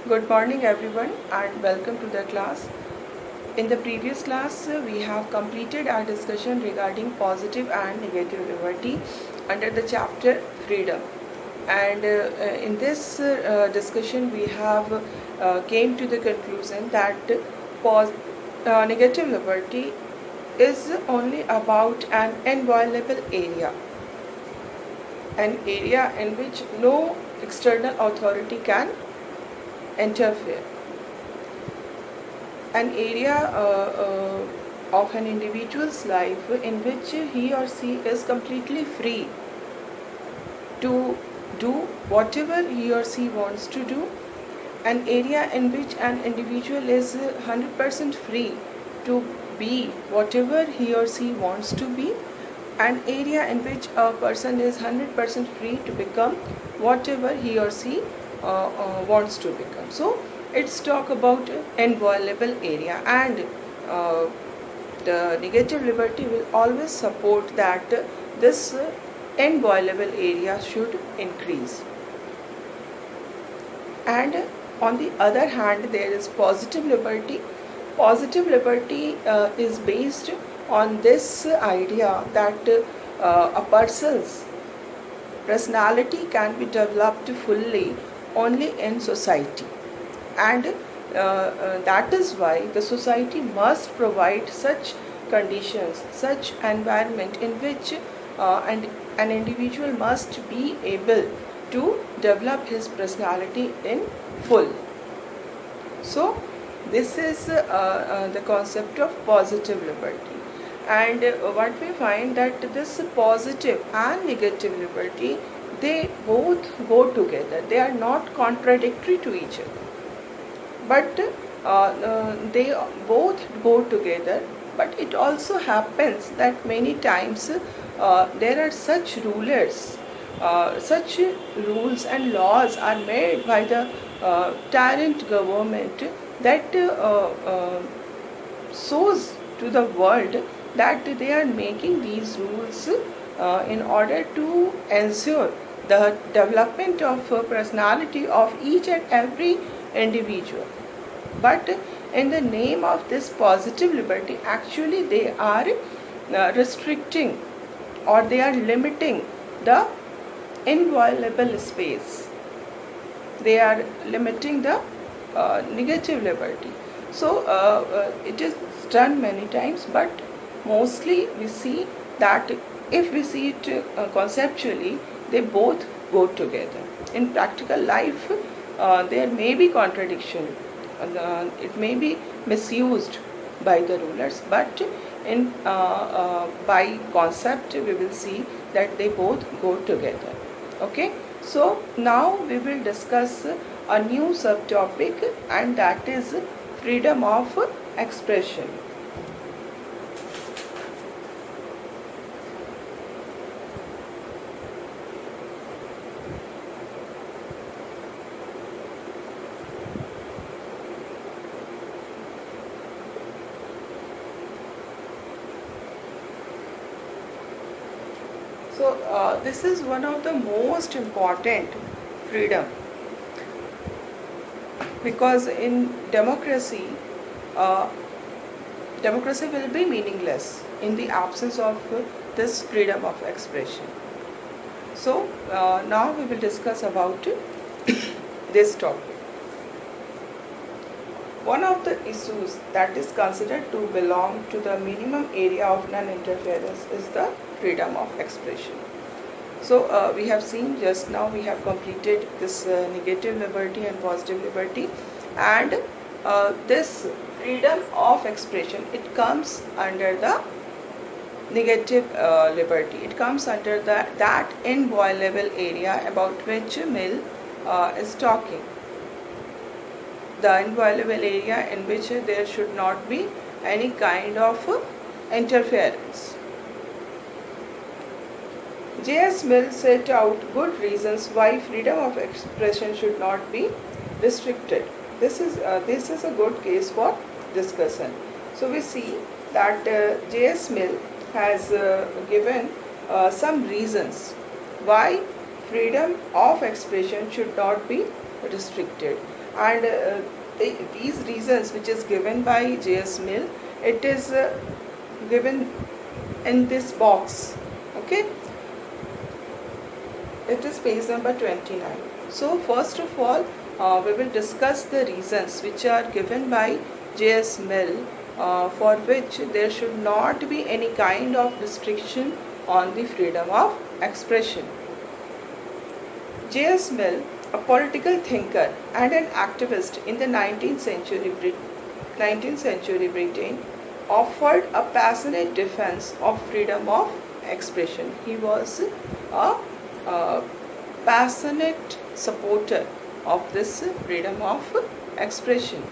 Good morning everyone and welcome to the class. In the previous class we have completed our discussion regarding positive and negative liberty under the chapter freedom, and in this discussion we have came to the conclusion that negative liberty is only about an inviolable area, an area in which no external authority can interfere, an area of an individual's life in which he or she is completely free to do whatever he or she wants to do, an area in which an individual is 100% free to be whatever he or she wants to be, an area in which a person is 100% free to become whatever he or she wants to become. So let's talk about inviolable area, and the negative liberty will always support that this inviolable area should increase. And on the other hand, there is positive liberty. Positive liberty is based on this idea that a person's personality can be developed fully only in society, and that is why the society must provide such conditions, such environment in which an individual must be able to develop his personality in full. So this is the concept of positive liberty, and what we find that this positive and negative liberty, they both go together. They are not contradictory to each other, but they both go together. But it also happens that many times there are such rulers, such rules and laws are made by the tyrant government that shows to the world that they are making these rules in order to ensure the development of personality of each and every individual. But in the name of this positive liberty, actually they are restricting or they are limiting the inviolable space. They are limiting the negative liberty. So it is done many times, but mostly we see that if we see it conceptually, they both go together. In practical life, there may be contradiction. It may be misused by the rulers, but in by concept we will see that they both go together. Okay, so now we will discuss a new subtopic, and that is freedom of expression. So this is one of the most important freedom, because in democracy, democracy will be meaningless in the absence of this freedom of expression. So now we will discuss about this topic. One of the issues that is considered to belong to the minimum area of non-interference is the freedom of expression. So we have seen just now, we have completed this negative liberty and positive liberty, and this freedom of expression, it comes under the negative liberty. It comes under that inviolable area about which Mill is talking. The inviolable area in which there should not be any kind of interference. J.S. Mill set out good reasons why freedom of expression should not be restricted. This is a good case for discussion. So we see that J.S. Mill has given some reasons why freedom of expression should not be restricted. And these reasons which is given by J.S. Mill, it is given in this box. Okay, it is page number 29. So first of all, we will discuss the reasons which are given by J.S. Mill for which there should not be any kind of restriction on the freedom of expression. J.S. Mill, a political thinker and an activist in the 19th century Britain, offered a passionate defense of freedom of expression. He was a passionate supporter of this freedom of expression,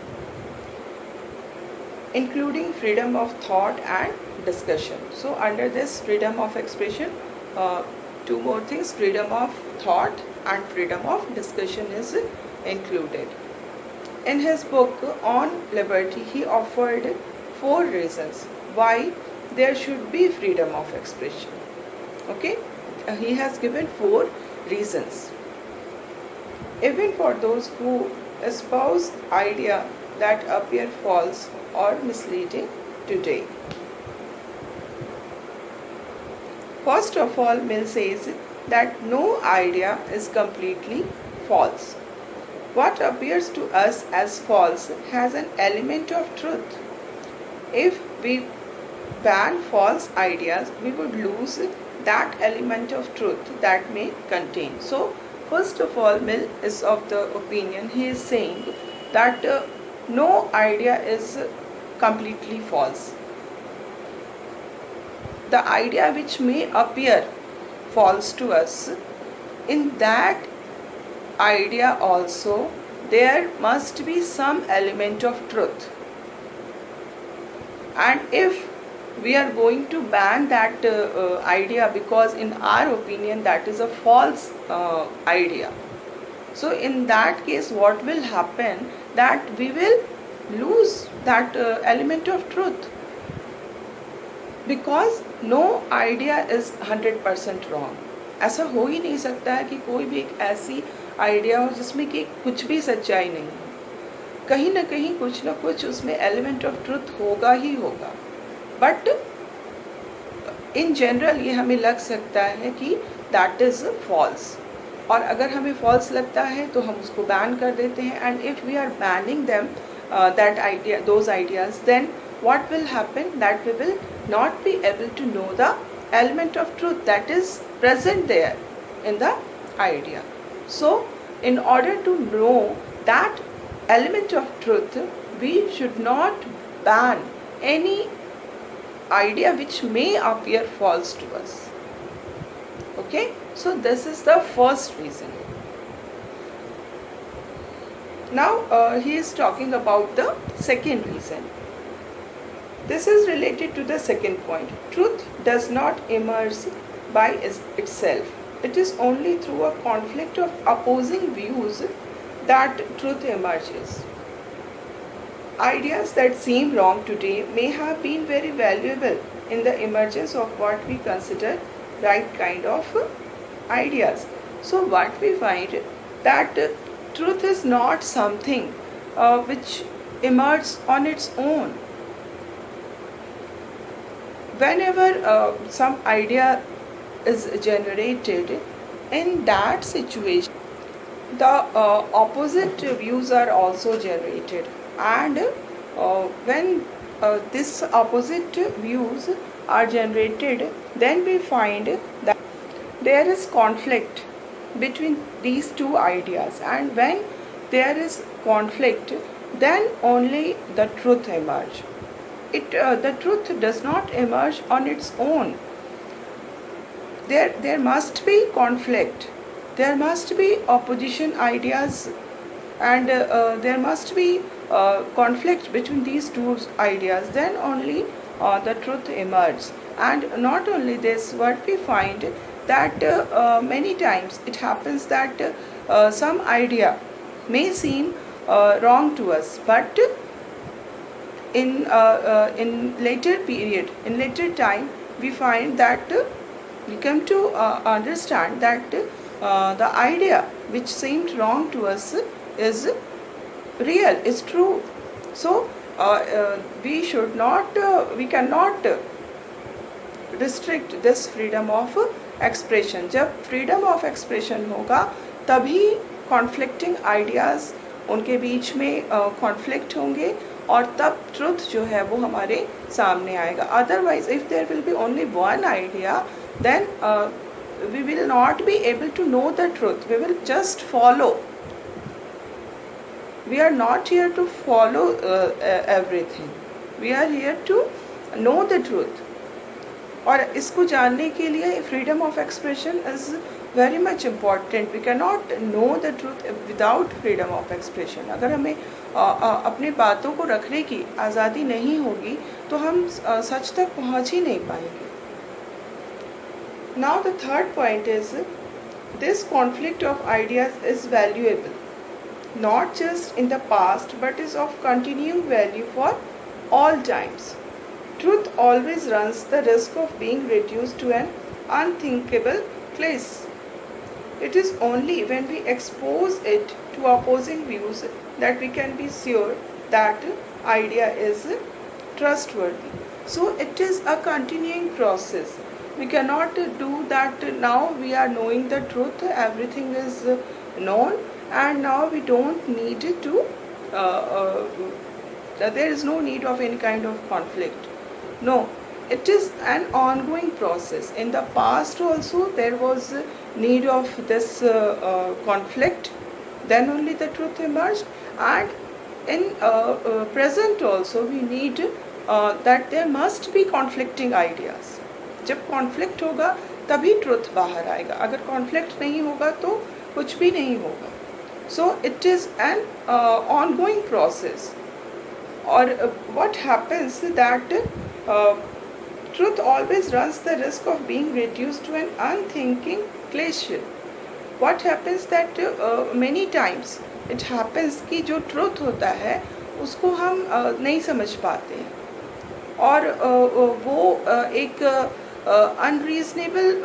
including freedom of thought and discussion. So under this freedom of expression, two more things, freedom of thought and freedom of discussion is included. In his book on liberty, he offered 4 reasons why there should be freedom of expression. Okay, he has given 4 reasons. Even for those who espouse idea that appear false or misleading today. First of all, Mill says that no idea is completely false. What appears to us as false has an element of truth. If we ban false ideas, we would lose that element of truth that may contain. So, first of all, Mill is of the opinion, he is saying that no idea is completely false. The idea which may appear false to us, in that idea also there must be some element of truth. And if we are going to ban that idea because in our opinion that is a false idea, so in that case what will happen, that we will lose that element of truth, because no idea is 100% wrong. ऐसा हो ही नहीं सकता है कि कोई भी एक ऐसी आइडिया हो जिसमें कि कुछ भी सच्चाई नहीं हो, कहीं ना कहीं कुछ ना कुछ उसमें एलिमेंट ऑफ ट्रुथ होगा ही होगा. बट इन जनरल ये हमें लग सकता है कि दैट इज़ फॉल्स, और अगर हमें फॉल्स लगता है तो हम उसको बैन कर देते हैं. And if we are banning them that idea, those ideas, then what will happen, that we will not be able to know the element of truth that is present there in the idea. So in order to know that element of truth, we should not ban any idea which may appear false to us. Okay, so this is the first reason. Now he is talking about the second reason. This is related to the second point. Truth does not emerge by itself. It is only through a conflict of opposing views that truth emerges. Ideas that seem wrong today may have been very valuable in the emergence of what we consider right kind of ideas. So what we find, that truth is not something which emerges on its own. Whenever some idea is generated, in that situation the opposite views are also generated, and when this opposite views are generated, then we find that there is conflict between these two ideas, and when there is conflict, then only the truth emerges. The truth does not emerge on its own. There must be conflict, there must be opposition ideas, and there must be conflict between these two ideas, then only the truth emerges. And not only this, what we find, that many times it happens that some idea may seem wrong to us, but in later period, in later time, we find that we come to understand that the idea which seemed wrong to us is real, is true. So we cannot restrict this freedom of expression. जब freedom of expression होगा तभी conflicting ideas उनके बीच में conflict होंगे और तब truth जो है वो हमारे सामने आएगा. Otherwise, if there will be only one idea, then we will not be able to know the truth. We will just follow. We are not here to follow everything. We are here to know the truth. और इसको जानने के लिए freedom of expression is very much important. We cannot know the truth without freedom of expression. अगर हमें अपनी बातों को रखने की आज़ादी नहीं होगी तो हम सच तक पहुंच ही नहीं पाएंगे. Now the third point is this conflict of ideas is valuable, not just in the past but is of continuing value for all times. Truth always runs the risk of being reduced to an unthinkable place. It is only when we expose it to opposing views that we can be sure that idea is trustworthy. So it is a continuing process. We cannot do that now we are knowing the truth, everything is known and now we don't need to, there is no need of any kind of conflict. No, it is an ongoing process. In the past also there was need of this conflict, then only the truth emerged, and in present also we need that there must be conflicting ideas. जब conflict होगा तभी truth बाहर आएगा, अगर conflict नहीं होगा तो कुछ भी नहीं होगा. So it is an ongoing process. और what happens that truth always runs the risk of being reduced to an unthinking glacier. What happens that many times it happens कि जो truth होता है उसको हम नहीं समझ पाते हैं और वो एक अनरीजनेबल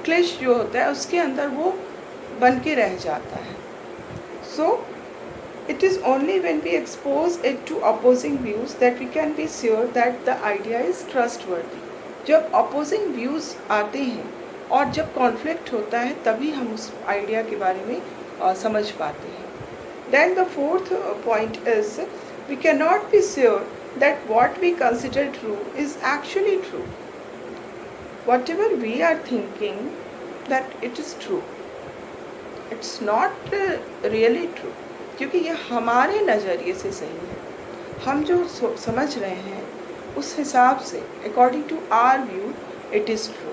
क्लिश जो होता है उसके अंदर वो बन के रह जाता है. सो it is only when we expose it to opposing views that we can be sure that the idea is trustworthy. जब opposing views आते हैं और जब conflict होता है तभी हम उस idea के बारे में समझ पाते हैं. Then the fourth point is we cannot be sure that what we consider true is actually true. Whatever we are thinking that it is true, it's not really true. क्योंकि ये हमारे नज़रिए से सही है, हम जो समझ रहे हैं उस हिसाब से according to our view it is true.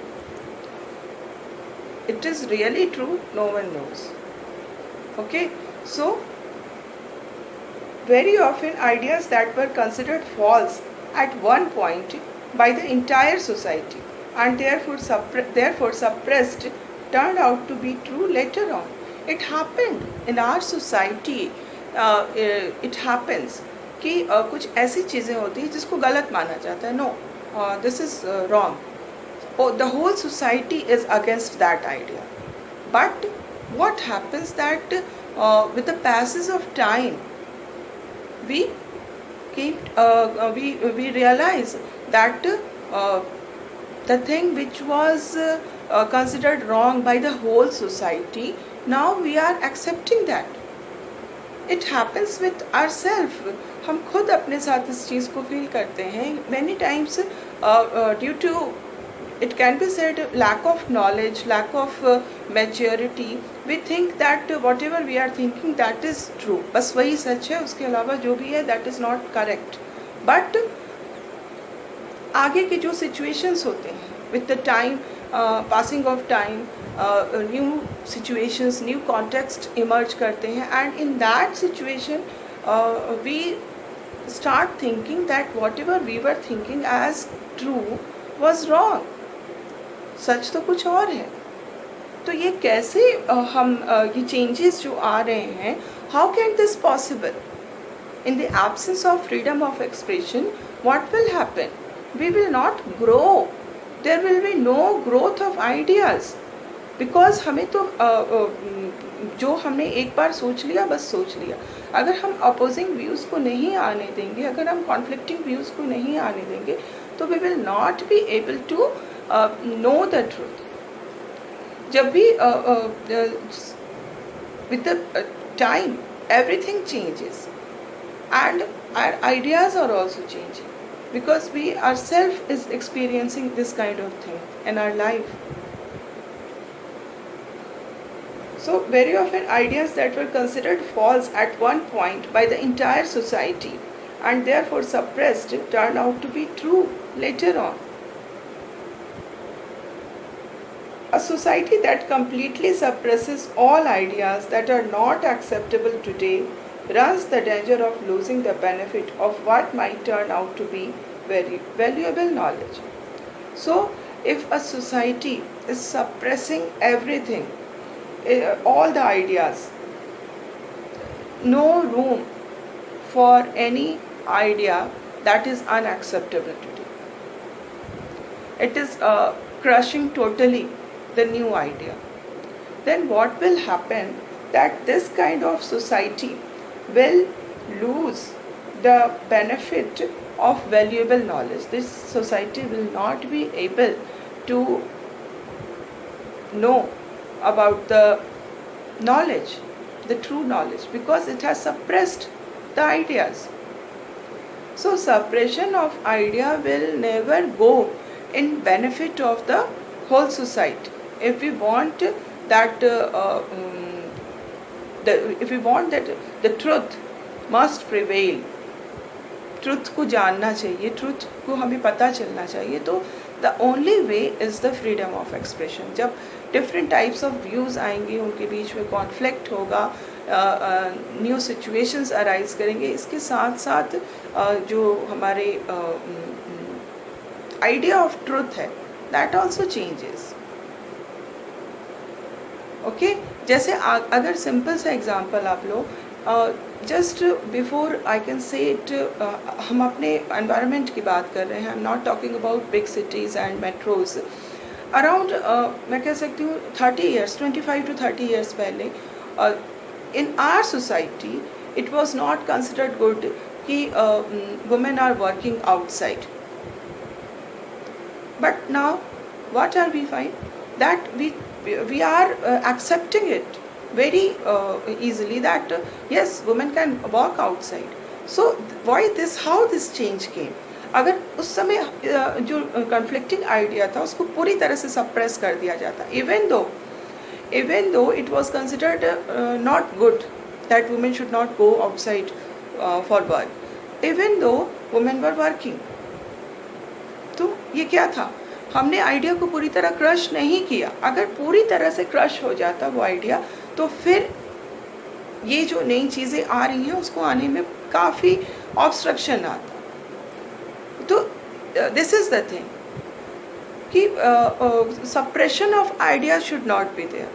It is really true, no one knows. Okay, so very often ideas that were considered false at one point by the entire society and therefore suppressed turned out to be true later on. It happened in our society. It happens कि कुछ ऐसी चीज़ें होती हैं जिसको गलत माना जाता है. No, this is wrong. The whole society is against that idea. But what happens that with the passes of time, we realize that the thing which was considered wrong by the whole society, now we are accepting that. It happens with ourselves. हम खुद अपने साथ इस चीज़ को feel करते हैं. Many times due to, it can be said, lack of knowledge, lack of maturity, we think that whatever we are thinking that is true. बस वही सच है, उसके अलावा जो भी है that is not correct. But आगे के जो situations होते हैं with the time, passing of time, new situations, new context emerge करते हैं, and in that situation we start thinking that whatever we were thinking as true was wrong. सच तो कुछ और है. तो ये कैसे हम ये changes जो आ रहे हैं, how can this possible? In the absence of freedom of expression, what will happen? We will not grow. There will be no growth of ideas. Because हमें तो जो हमने एक बार सोच लिया बस सोच लिया. अगर हम अपोजिंग व्यूज़ को नहीं आने देंगे, अगर हम कॉन्फ्लिक्टिंग व्यूज़ को नहीं आने देंगे, तो we will not be able to know the truth. जब भी with the time everything changes and our ideas are also changing because we ourselves is experiencing this kind of thing in our life. So very often ideas that were considered false at one point by the entire society and therefore suppressed turn out to be true later on. A society that completely suppresses all ideas that are not acceptable today runs the danger of losing the benefit of what might turn out to be very valuable knowledge. So, if a society is suppressing everything, all the ideas, no room for any idea that is unacceptable today. It is crushing totally the new idea. Then what will happen that this kind of society will lose the benefit of valuable knowledge. This society will not be able to know about the knowledge, the true knowledge, because it has suppressed the ideas. So suppression of idea will never go in benefit of the whole society. If we want that if we want that the truth must prevail, truth को जानना चाहिए, truth को हमें पता चलना चाहिए, तो the only way is the freedom of expression. जब different types of views आएंगे, उनके बीच में conflict होगा, new situations arise करेंगे, इसके साथ साथ जो हमारे idea of truth है, that also changes. Okay? जैसे अगर simple सा example आप लो, just before I can say it, हम अपने environment की बात कर रहे हैं. I'm not talking about big cities and metros. Around मैं कह सकती हूँ 30 years, 25 to 30 years पहले, in our society it was not considered good कि women are working outside. But now what are we find? That we are accepting it very easily that yes, women can walk outside. So why this, how this change came? अगर उस समय जो conflicting idea था उसको पूरी तरह से suppress कर दिया जाता, even though it was considered not good that women should not go outside for work, even though women were working. तो ये क्या था? हमने आइडिया को पूरी तरह क्रश नहीं किया. अगर पूरी तरह से क्रश हो जाता वो आइडिया, तो फिर ये जो नई चीज़ें आ रही हैं उसको आने में काफ़ी ऑब्स्ट्रक्शन आता. तो दिस इज़ द थिंग कि suppression of idea should not be there,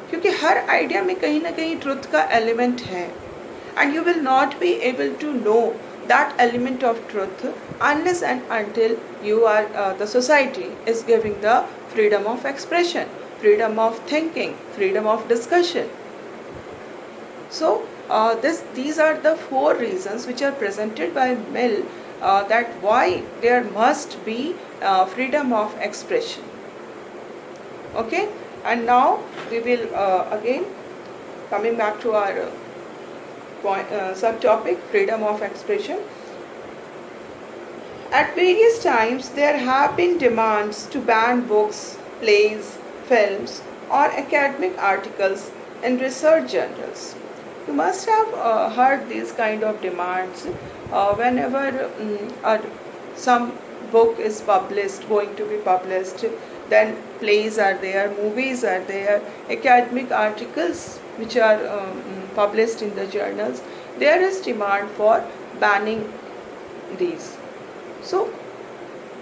क्योंकि हर आइडिया में कहीं ना कहीं ट्रुथ का एलिमेंट है, and you will not be able to know that element of truth unless and until you are the society is giving the freedom of expression, freedom of thinking, freedom of discussion. So these are the 4 reasons which are presented by Mill that why there must be freedom of expression. Okay, and now we will again coming back to our subtopic, freedom of expression. At various times there have been demands to ban books, plays, films or academic articles in research journals. You must have heard these kind of demands whenever some book is published, going to be published, then plays are there, movies are there, academic articles which are published in the journals. There is demand for banning these. So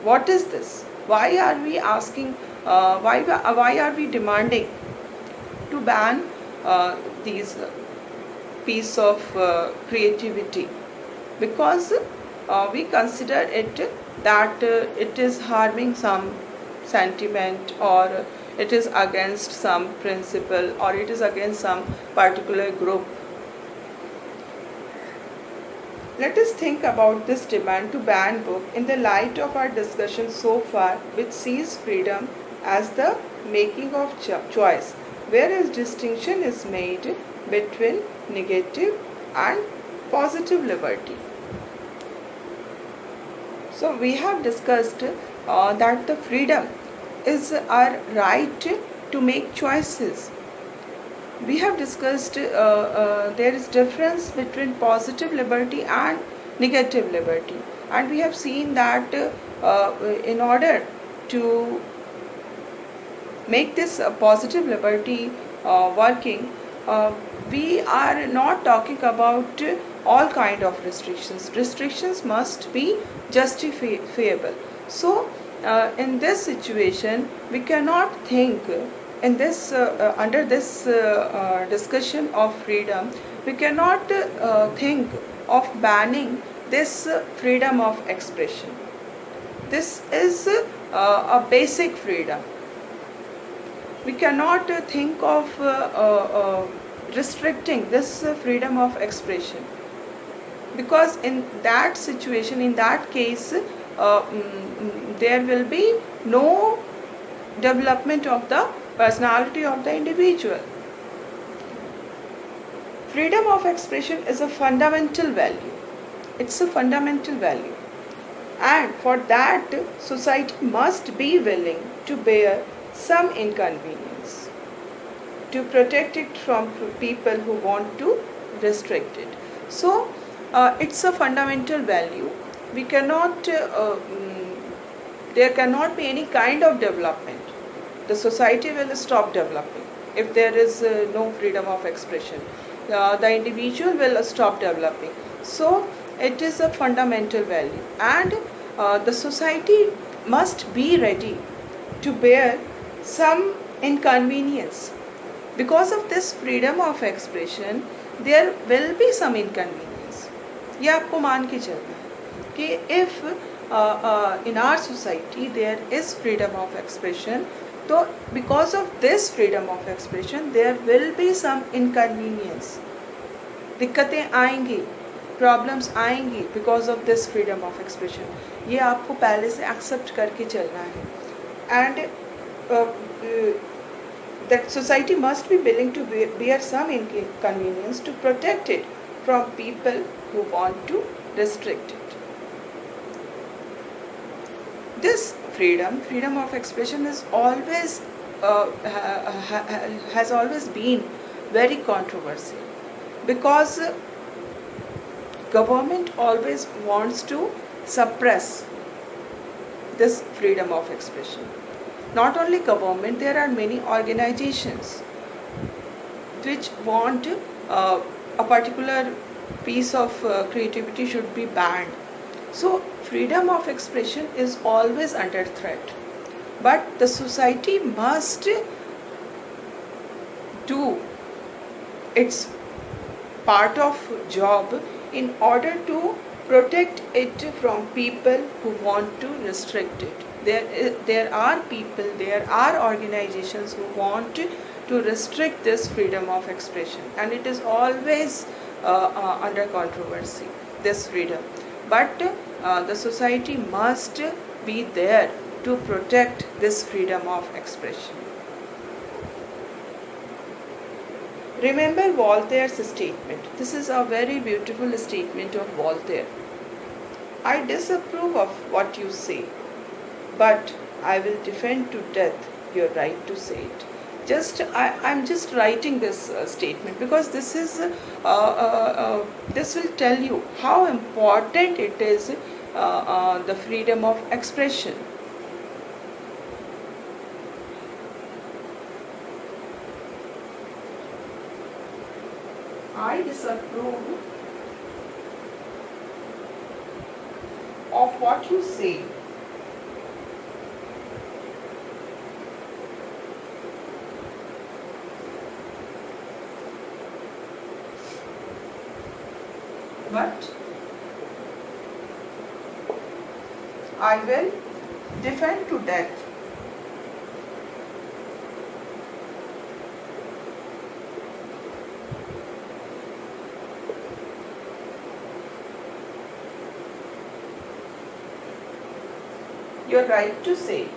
what is this? Why are we asking, why are we demanding to ban these piece of creativity? Because we consider it that it is harming some sentiment, or it is against some principle or it is against some particular group. Let us think about this demand to ban book in the light of our discussion so far, which sees freedom as the making of choice, whereas distinction is made between negative and positive liberty. So we have discussed that the freedom is our right to make choices. We have discussed there is difference between positive liberty and negative liberty, and we have seen that in order to make this positive liberty working, we are not talking about all kind of restrictions. Restrictions must be justifiable. So in this situation we cannot think in this under this discussion of freedom, we cannot think of banning this freedom of expression. This is a basic freedom. We cannot think of restricting this freedom of expression, because in that situation, in that case, there will be no development of the personality of the individual. Freedom of expression is a fundamental value. It's a fundamental value, and for that society must be willing to bear some inconvenience to protect it from people who want to restrict it. So it's a fundamental value. We cannot there cannot be any kind of development. The society will stop developing if there is no freedom of expression. The individual will stop developing. So it is a fundamental value, and the society must be ready to bear some inconvenience. Because of this freedom of expression, there will be some inconvenience. ये आपको मान के चलना है कि if in our society there is freedom of expression, तो because of this freedom of expression there will be some inconvenience. दिक्कतें आएंगी, प्रॉब्लम्स आएंगी because of this freedom of expression. ये आपको पहले से एक्सेप्ट करके चलना है. And that society must be willing to bear some inconvenience to protect it from people who want to restrict it. This freedom of expression is always has always been very controversial, because government always wants to suppress this freedom of expression. Not only government, there are many organizations which want a particular piece of creativity should be banned. So freedom of expression is always under threat, but the society must do its part of job in order to protect it from people who want to restrict it. There are people, there are organizations who want to restrict this freedom of expression, and it is always under controversy, this freedom. But the society must be there to protect this freedom of expression. Remember Voltaire's statement. This is a very beautiful statement of Voltaire. I disapprove of what you say, but I will defend to death your right to say it. I'm just writing this statement because this is this will tell you how important it is, the freedom of expression. I disapprove of what you say, but I will defend to death your right to say it.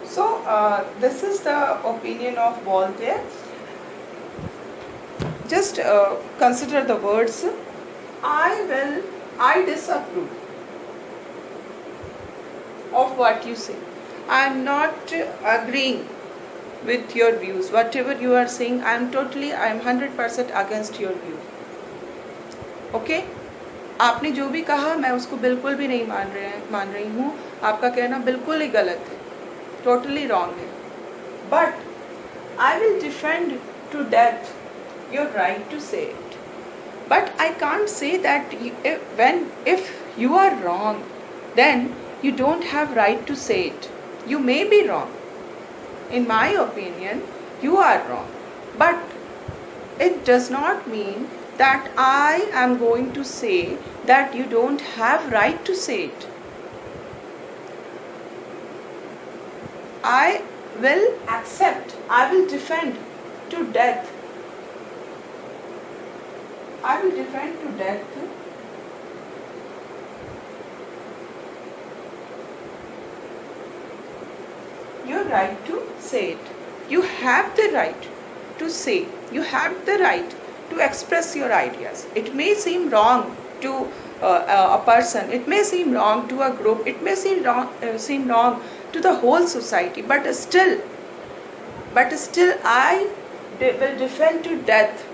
So this is the opinion of Voltaire. Just consider the words, I disapprove of what you say. I am not agreeing with your views. Whatever you are saying, I am 100% against your view. Okay? आपने जो भी कहा मैं उसको बिल्कुल भी नहीं मान रही हूँ. आपका कहना बिल्कुल ही गलत है, totally wrong है. But I will defend to death your right to say it. But I can't say that if you are wrong, then you don't have right to say it. You may be wrong. In my opinion, you are wrong. But it does not mean that I am going to say that you don't have right to say it. I will accept, I will defend to death. I will defend to death your right to say it. You have the right to say, you have the right to express your ideas. It may seem wrong to a person, it may seem wrong to a group, it may seem wrong to the whole society, but still I will defend to death.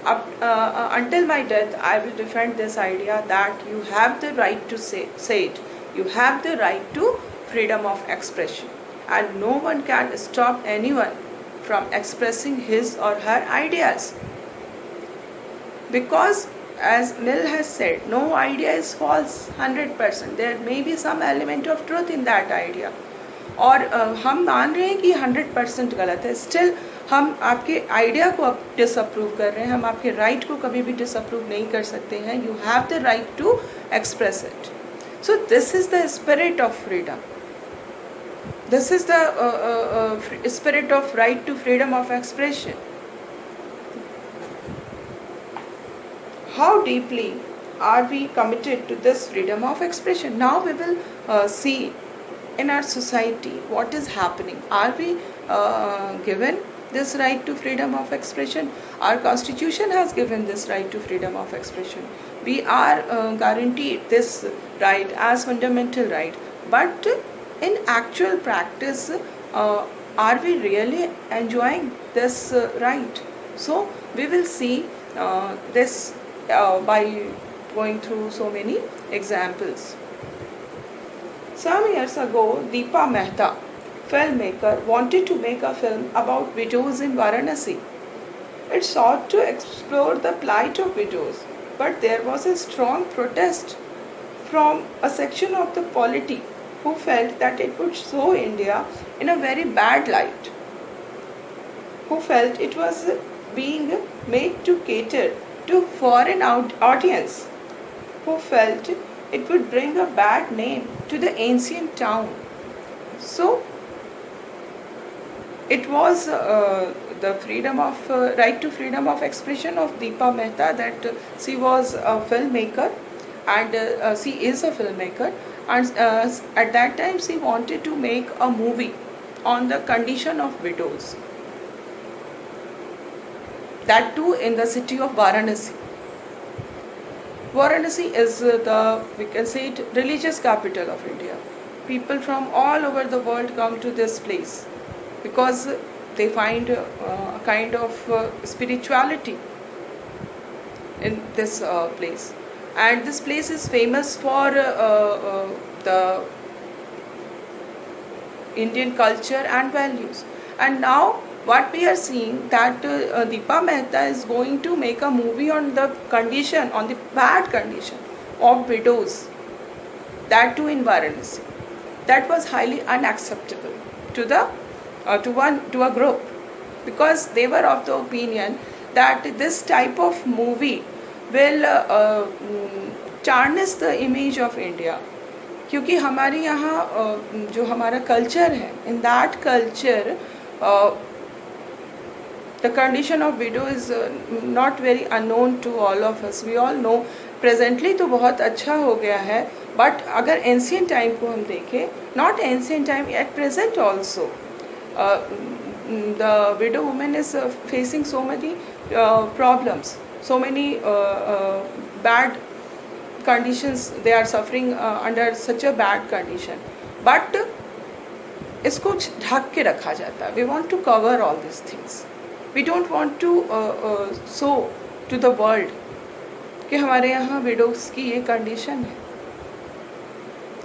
Until my death, I will defend this idea that you have the right to say it. You have the right to freedom of expression, and no one can stop anyone from expressing his or her ideas. Because as Mill has said, no idea is false 100%. There may be some element of truth in that idea. और हम मान रहे हैं कि 100% गलत है, still हम आपके आइडिया को अब डिसअप्रूव कर रहे हैं. हम आपके राइट को कभी भी डिसअप्रूव नहीं कर सकते हैं. You have the right to express it. So this is the spirit of freedom. This is the spirit of right to freedom of expression. How deeply are we committed to this freedom of expression? Now we will see in our society what is happening. Are we given this right to freedom of expression? Our constitution has given this right to freedom of expression. We are guaranteed this right as fundamental right. But in actual practice, are we really enjoying this right? So we will see this by going through so many examples. Some years ago, Deepa Mehta, filmmaker, wanted to make a film about widows in Varanasi. It sought to explore the plight of widows, but there was a strong protest from a section of the polity who felt that it would show India in a very bad light, who felt it was being made to cater to foreign audience, who felt it would bring a bad name to the ancient town. So it was the freedom of right to freedom of expression of Deepa Mehta that she was a filmmaker, and she is a filmmaker, and at that time she wanted to make a movie on the condition of widows, that too in the city of Varanasi. Varanasi is we can say it, religious capital of India. People from all over the world come to this place because they find a kind of spirituality in this place. And this place is famous for the Indian culture and values. And now what we are seeing that Deepa Mehta is going to make a movie on the condition, on the bad condition of widows, that too in Varanasi. That was highly unacceptable to the to a group, because they were of the opinion that this type of movie will tarnish the image of India क्योंकि हमारे यहाँ जो हमारा culture है, in that culture the condition of widow is not very unknown to all of us. We all know presently तो बहुत अच्छा हो गया है, but अगर ancient time को हम देखें, not ancient time, at present also the widow woman is facing so many problems, so many bad conditions. They are suffering under such a bad condition, but इसको ढक के रखा जाता है. We want to cover all these things. We don't want to show to the world कि हमारे यहाँ widows की ये कंडीशन है,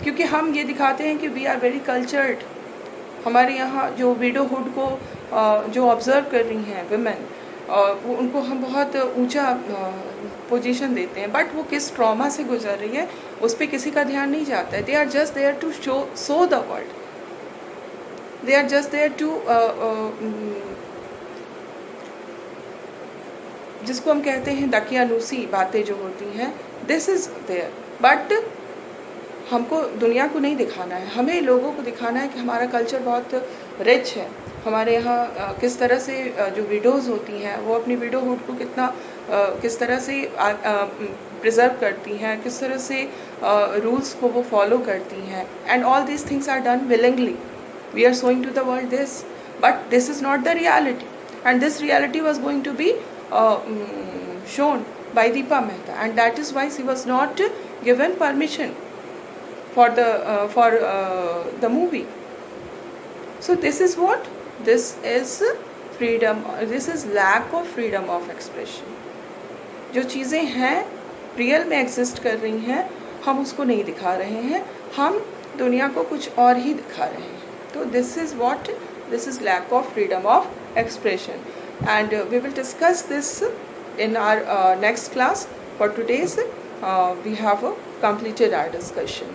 क्योंकि हम ये दिखाते हैं कि वी आर वेरी कल्चर्ड. हमारे यहाँ जो विडोहुड को जो ऑब्जर्व कर रही हैं विमेन, उनको हम बहुत ऊंचा पोजीशन देते हैं, बट वो किस ट्रॉमा से गुजर रही है उस पर किसी का ध्यान नहीं जाता है. They are just there to show the world. They are just there to जिसको हम कहते हैं दकियानूसी बातें जो होती हैं, दिस इज़ देयर. बट हमको दुनिया को नहीं दिखाना है, हमें लोगों को दिखाना है कि हमारा कल्चर बहुत रिच है. हमारे यहाँ किस तरह से जो विडोज़ होती हैं वो अपनी विडोहुड को किस तरह से प्रिजर्व करती हैं, किस तरह से रूल्स को वो फॉलो करती हैं. And all these things are done willingly. We are showing to the world this, but this is not the reality. And this reality was going to be shown by Deepa Mehta, and that is why she was not given permission for the movie. So this is what? This is freedom. This is lack of freedom of expression. जो चीज़ें हैं real में exist कर रही हैं, हम उसको नहीं दिखा रहे हैं, हम दुनिया को कुछ और ही दिखा रहे हैं. तो this is what? This is lack of freedom of expression. And we will discuss this in our next class. For today's we have completed our discussion.